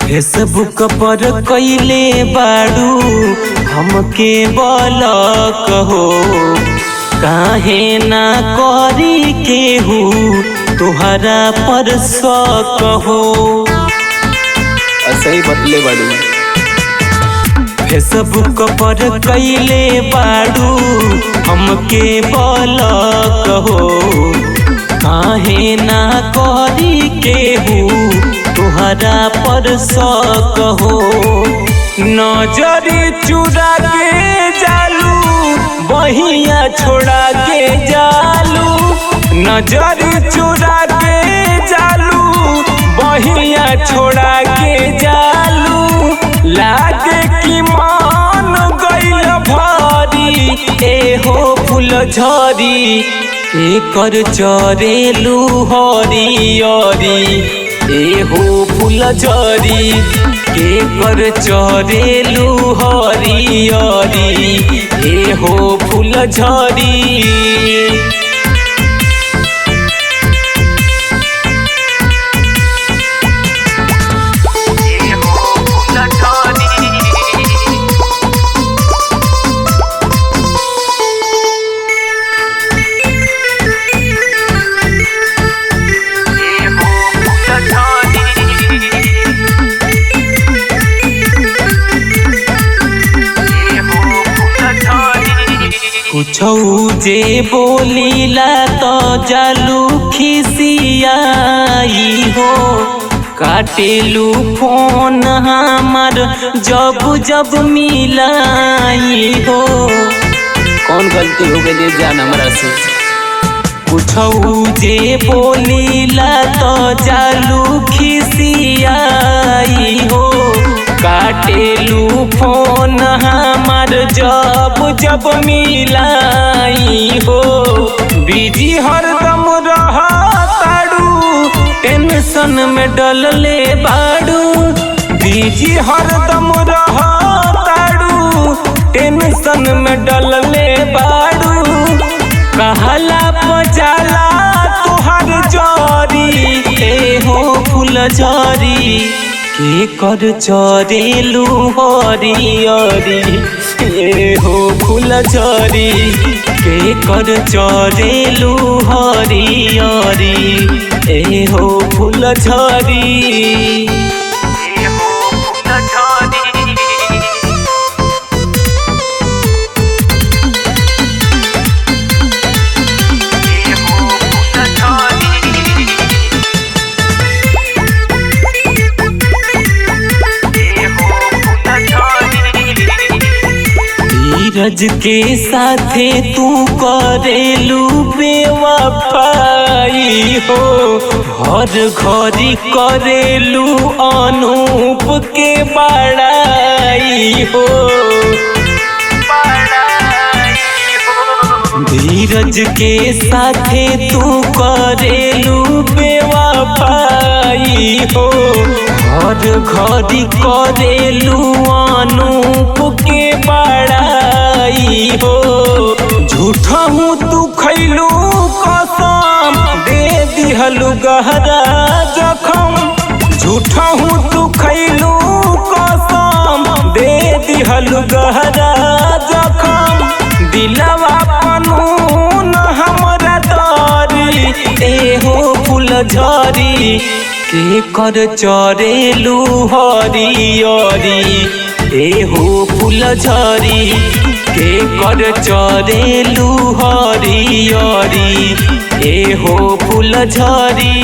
Facebook पर कइले बाड़ू हमके ब्लॉक हो, काहे ना करी केहू तुहरा पर शक हो। सही बतले बाड़ू। फेसबुक पर कइले बाड़ू हमके ब्लॉक हो, काहे ना करी केहू तुहरा पर शक हो। नजरी चुरा के जालू बहिया छोड़ा के जालू, नजरी चुरा के जालू बहिया छोड़ा के जालू। लागे कि मान गइल भारी एहो फूल झरी, एकर चरेलू हरियरी एहो फूल झरी, एकर चरेलू हरियरी एहो फूल झरी। कुछौ जे बोलीला तो जालू खिसियाई हो, काटेलू फोन हमार जब जब मिलाई हो। कौन गलती हो गई जान हमरा से? कुछौ जे बोलीला तो जालू खिसियाई हो, काटेलू फोन हमार जब जब मिलाई हो। बिजी हरदम रहताड़ू टेंशन में डलले बाड़ू, बिजी हरदम रहताड़ू टेंशन में डलले बाड़ू। कहला पजाला तुहार जरी एहो फूल झरी, एकर चरेलू हरियरी एहो फूल झरी, एकर चरेलू हरियरी एहो फूल झरी। नीरज के साथे तू करेलू बेवफाई हो, हर घड़ी करेलू अनूप के बड़ाई हो। नीरज के साथे तू करेलू बेवफाई हो, हर घड़ी करेलू अनूप के बड़ाई हो। झूठा हूँ तू खैलू कसम दे दिहलू गहरा जखम, झूठा हूँ तू खैलू कसम दे दिहलू गहरा जखम। दिलवा पनून हमरा तारी एहो फूल झरी, केकर चरेलू हरियरी एहो फूल झरी, केकर चरेलू हरियरी एहो फूल झरी।